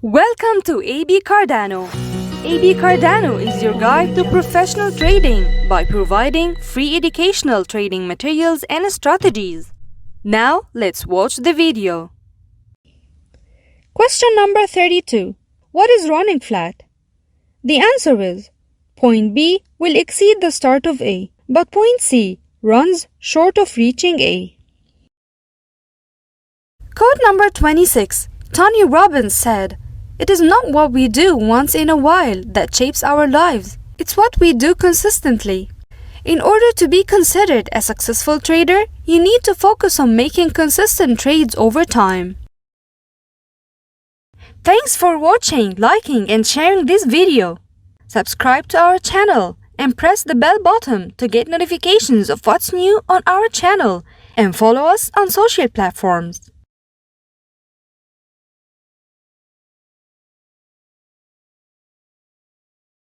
Welcome to AB Cardano. AB Cardano is your guide to professional trading by providing free educational trading materials and strategies. Now, let's watch the video. Question number 32. What is running flat? The answer is, point B will exceed the start of A, but point C runs short of reaching A. Quote number 26. Tony Robbins said, "It is not what we do once in a while that shapes our lives. It's what we do consistently." In order to be considered a successful trader, you need to focus on making consistent trades over time. Thanks for watching, liking, and sharing this video. Subscribe to our channel and press the bell button to get notifications of what's new on our channel, and follow us on social platforms.